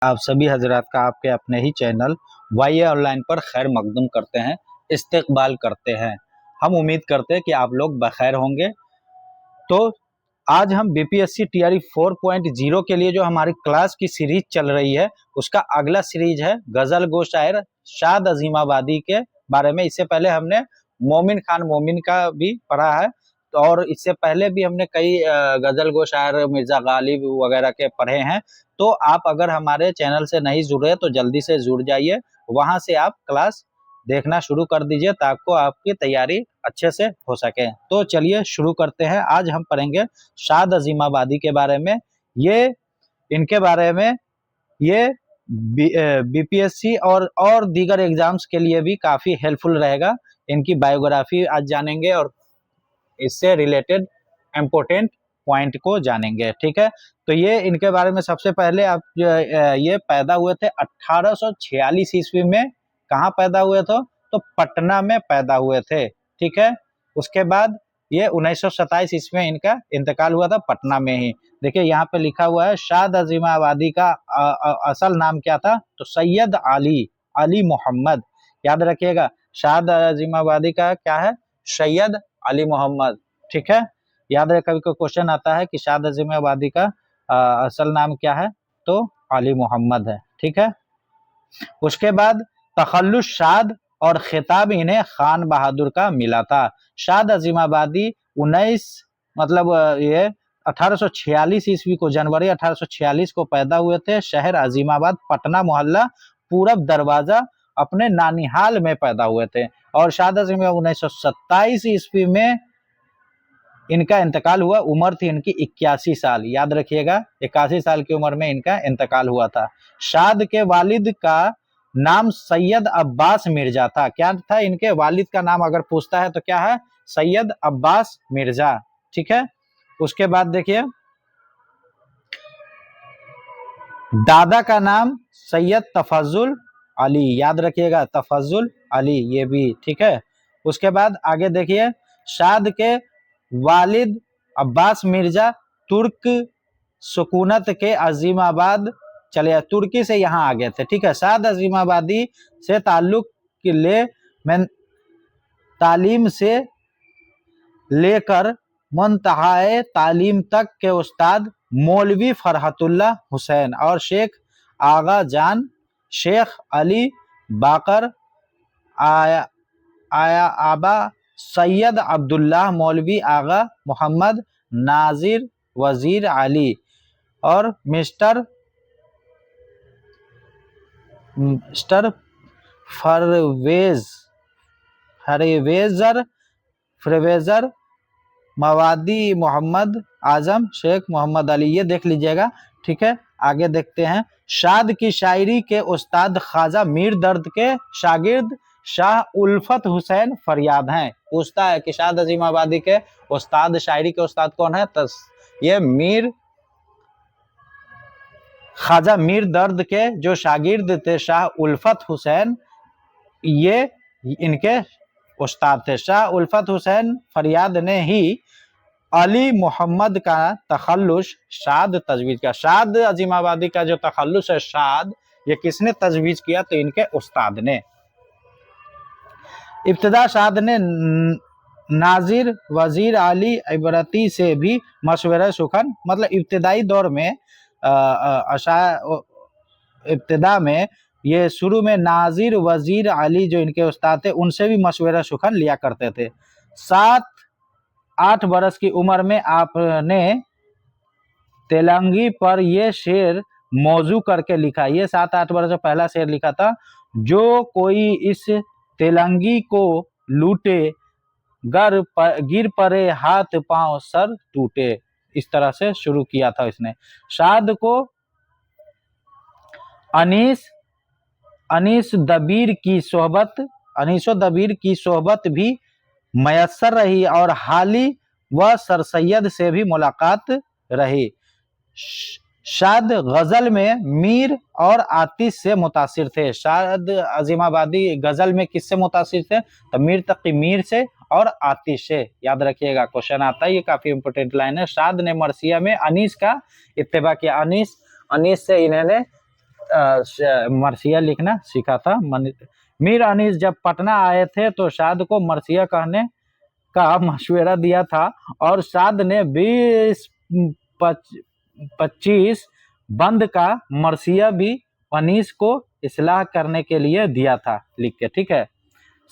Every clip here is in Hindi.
आप सभी हजरात का आपके अपने ही चैनल वाई ऑनलाइन पर खैर मकदूम करते हैं, इस्तकबाल करते हैं। हम उम्मीद करते हैं कि आप लोग बखैर होंगे। तो आज हम बीपीएससी टीआरई 4.0 के लिए जो हमारी क्लास की सीरीज चल रही है, उसका अगला सीरीज है गजल गो शायर शाद अजीमाबादी के बारे में। इससे पहले हमने मोमिन खान मोमिन का भी पढ़ा है, तो और इससे पहले भी हमने कई गजल गो शायर मिर्जा गालिब वगैरह के पढ़े हैं। तो आप अगर हमारे चैनल से नहीं जुड़े तो जल्दी से जुड़ जाइए, वहां से आप क्लास देखना शुरू कर दीजिए ताकि आपकी तैयारी अच्छे से हो सके। तो चलिए शुरू करते हैं। आज हम पढ़ेंगे शाद अजीमाबादी के बारे में। इनके बारे में ये बीपीएससी और दीगर एग्जाम्स के लिए भी काफी हेल्पफुल रहेगा। इनकी बायोग्राफी आज जानेंगे और इससे रिलेटेड इम्पोर्टेंट पॉइंट को जानेंगे। ठीक है, तो ये इनके बारे में सबसे पहले आप ये पैदा हुए थे 1846 ईस्वी में। कहाँ पैदा हुए थे? तो पटना में पैदा हुए थे। ठीक है, उसके बाद ये 1927 ईस्वी में इनका इंतकाल हुआ था पटना में ही। देखिए यहाँ पे लिखा हुआ है शाद अजीमाबादी का असल नाम क्या था? तो सैयद अली मोहम्मद। याद रखिएगा, शाद अजीमाबादी का क्या है? सैयद अली मोहम्मद। ठीक है, याद रहे, कभी कोई क्वेश्चन आता है कि शाद अजीमाबादी का असल नाम क्या है, तो अली मोहम्मद है। ठीक है, उसके बाद तखल्लुस शाद और खिताब इन्हें खान बहादुर का मिला था। शाद अजीमाबादी 1846 ईस्वी को, जनवरी 1846 को पैदा हुए थे। शहर अजीमाबाद, पटना, मोहल्ला पूरब दरवाजा, अपने नानिहाल में पैदा हुए थे। और शाद अजीमाबादी 1927 ईस्वी में इनका इंतकाल हुआ। उम्र थी इनकी 81 साल। याद रखिएगा, 81 साल की उम्र में इनका इंतकाल हुआ था। शाद के वालिद का नाम सैयद अब्बास मिर्जा था। क्या था इनके वालिद का नाम? अगर पूछता है तो क्या है? सैयद अब्बास मिर्जा। ठीक है, उसके बाद देखिए दादा का नाम सैयद तफजुल अली। याद रखिएगा, तफजुल अली, ये भी। ठीक है, उसके बाद आगे देखिए शाद के वालिद अब्बास मिर्जा तुर्क सुकूनत के अजीमाबाद चले, तुर्की से यहाँ आ गए थे। ठीक है, शाद अजीमाबादी से ताल्लुक तालीम से लेकर मुंतहाए तालीम तक के उस्ताद मौलवी फरहतुल्ला हुसैन और शेख आगा जान, शेख अली बाकर आया आबा, सैयद अब्दुल्लाह, मौलवी आगा मोहम्मद नाजिर, वजीर अली और मिस्टर फरवेजर मवादी, मोहम्मद आजम, शेख मोहम्मद अली। ये देख लीजिएगा। ठीक है, आगे देखते हैं। शाद की शायरी के उस्ताद ख्वाजा मीर दर्द के शागिर्द शाह उल्फत हुसैन फरियाद हैं। पूछता है कि शाद अजीमाबादी के उस्ताद, शायरी के उस्ताद कौन है? तो ये ख्वाजा मीर दर्द के जो शागिर्द थे शाह उल्फत हुसैन, ये इनके उस्ताद थे। शाह उल्फत हुसैन फरियाद ने ही अली मोहम्मद का तखल्लुस शाद तजवीज किया। शाद अजीमाबादी का जो तखल्लुस है शाद, ये किसने तजवीज किया? तो इनके उस्ताद ने। इब्तिदा शाद ने नाजिर, वजीर अली इबरती से भी मशवरा सुखन, मतलब इब्तिदाई दौर में इब्तिदा में ये शुरू में नाजिर वजीर अली जो इनके उस्ताद थे, उनसे भी मशवरा सुखन लिया करते थे। 7-8 बरस की उम्र में आपने तेलंगी पर ये शेर मौजू करके लिखा। ये 7-8 बरस में पहला शेर लिखा था, जो कोई इस तेलंगी को लूटे, गिर पड़े हाथ पांव सर टूटे। इस तरह से शुरू किया था इसने। शाद को अनीसो दबीर की सोहबत भी मयसर रही और हाली व सर सैयद से भी मुलाकात रही। शाद गजल में मीर और आतिश से मुतासिर थे। शाद अजीमाबादी गजल में किससे मुतासिर थे? तो मीर तकी मीर से और आतिश से। याद रखिएगा, क्वेश्चन आता है, ये काफी इंपोर्टेंट लाइन है। शाद ने मरसिया में अनीस का इत्तेबा किया। अनीस से इन्होंने मरसिया लिखना सीखा था। मीर अनीस जब पटना आए थे तो शाद को मरसिया कहने का मशवरा दिया था और शाद ने 20-25 बंद का मरसिया भी अनीस को इस्लाह करने के लिए दिया था लिख के, ठीक है।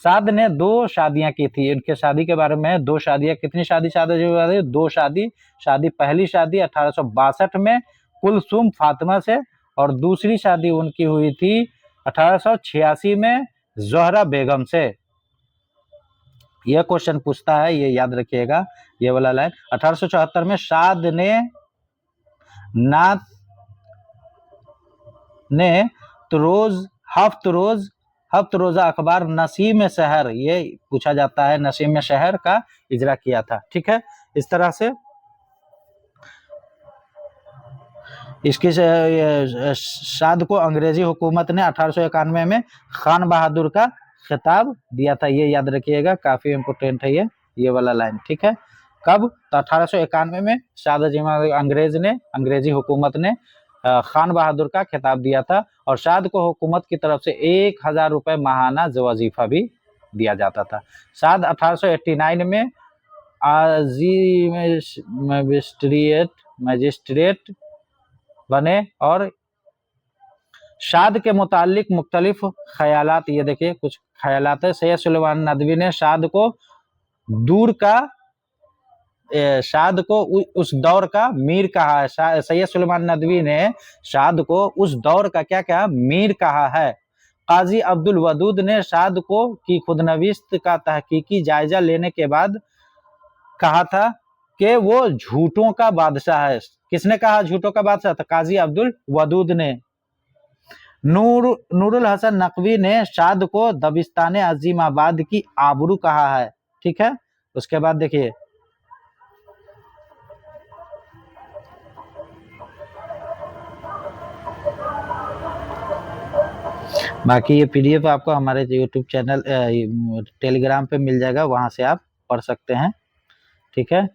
शाद ने 2 शादियां की थी। इनके शादी के बारे में 2 शादियां, कितनी शादी? 2 शादी पहली शादी 1862 में कुलसुम फातिमा से और दूसरी शादी उनकी हुई थी 1886 में ज़ोहरा बेगम से। यह क्वेश्चन पूछता है, ये याद रखिएगा ये वाला लाइन। 1874 में शाद ने हफ्त रोजा अखबार नसीम शहर, ये पूछा जाता है, नसीम शहर का इजरा किया था, ठीक है। इस तरह से इसकी शाद को अंग्रेजी हुकूमत ने 1891 में खान बहादुर का खिताब दिया था। ये याद रखिएगा, काफी इंपोर्टेंट है ये वाला लाइन, ठीक है। कब? तो 1891 में शाद अंग्रेजी हुकूमत ने खान बहादुर का खिताब दिया था और शाद को हुकूमत की तरफ से 1000 रुपए माहाना वजीफा भी दिया जाता था। शाद 1889 में मजिस्ट्रेट बने और शाद के मुतालिक मुख्तलिफ ख्यालात, ये देखिए कुछ ख्यालात है। सैयद सुलेमान नदवी ने शाद को उस दौर का मीर कहा है। सैयद सुलेमान नदवी ने शाद को उस दौर का क्या कहा? मीर कहा है। काजी अब्दुल वदूद ने शाद को की खुदनवीस्त का तहकीकी जायजा लेने के बाद कहा था कि वो झूठों का बादशाह है। किसने कहा झूठों का बादशाह था? काजी अब्दुल वदूद ने। नूरुल हसन नकवी ने शाद को दबिस्तान अजीमाबाद की आबरू कहा है, ठीक है। उसके बाद देखिए बाकी ये पीडीएफ आपको हमारे यूट्यूब चैनल टेलीग्राम पे मिल जाएगा, वहां से आप पढ़ सकते हैं, ठीक है।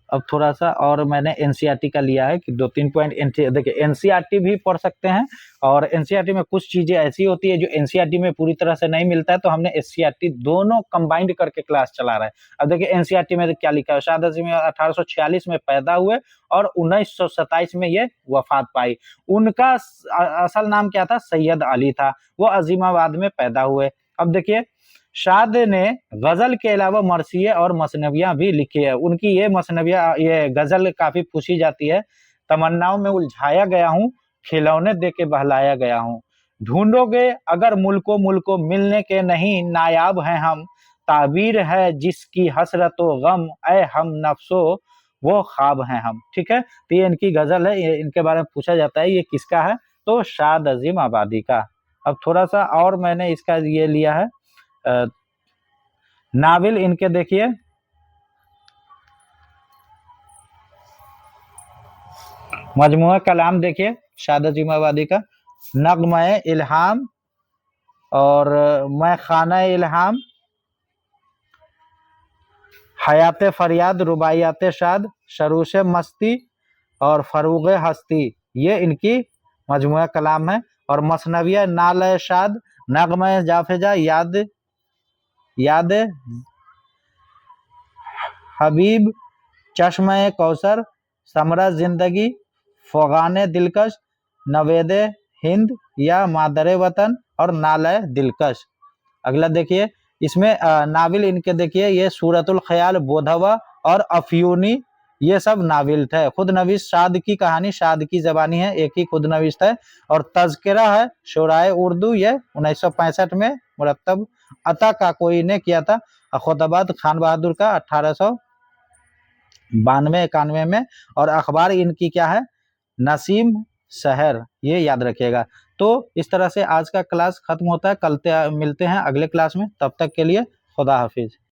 अब थोड़ा सा और मैंने एनसीईआरटी का लिया है कि 2-3 पॉइंट देखिए, एनसीईआरटी भी पढ़ सकते हैं और एनसीईआरटी में कुछ चीजें ऐसी होती है जो एनसीईआरटी में पूरी तरह से नहीं मिलता है, तो हमने एससीईआरटी दोनों कंबाइंड करके क्लास चला रहा है। अब देखिए एनसीईआरटी में क्या लिखा है? शाद अजीम 1846 में पैदा हुए और 1927 में ये वफात पाई। उनका असल नाम क्या था? सैयद अली था। वो अजीमाबाद में पैदा हुए। अब देखिए शाद ने गजल के अलावा मरसिये और मसनवियां भी लिखी है। उनकी ये मसनवियां, ये गजल काफी पूछी जाती है। तमन्नाओं में उलझाया गया हूँ, खिलौने दे के बहलाया गया हूँ, ढूंढोगे अगर मुल्को मिलने के नहीं नायाब हैं हम, ताबीर है जिसकी हसरतो गम ऐ हम नफ्सो वो ख्वाब हैं हम, ठीक है। तो ये इनकी गजल है, ये इनके बारे में पूछा जाता है ये किसका है? तो शाद अजीम आबादी का। अब थोड़ा सा और मैंने इसका ये लिया है नाविल इनके, देखिए मजमुआ कलाम, देखिए शाद अजीम आबादी का नगमे इल्हाम और मैं खाना इल्हाम, हयात फरियाद, रुबाइयात शाद, शरूश मस्ती और फरूग हस्ती, ये इनकी मजमुआ कलाम है। और मसनविया नाल शाद, नगमे जाफेजा, याद हबीब, चश्मे कौसर, समरा जिंदगी, फौगाने दिलकश, नवेदे हिंद या मादरे वतन और नाले दिलकश। अगला देखिए इसमें नाविल इनके, देखिए ये सूरतुल ख्याल, बोधवा और अफ्यूनी, ये सब नाविल थे। खुद नवीस शाद की कहानी, शाद की जबानी है, एक ही खुद नवीस है। और तज़किरा है शुराए उर्दू, ये 1965 में मुरत्तब अता का कोई ने किया था। खुतबात खान बहादुर का 1892-91 में। और अखबार इनकी क्या है? नसीम शहर, ये याद रखिएगा। तो इस तरह से आज का क्लास खत्म होता है। कल मिलते हैं अगले क्लास में, तब तक के लिए खुदा हाफिज।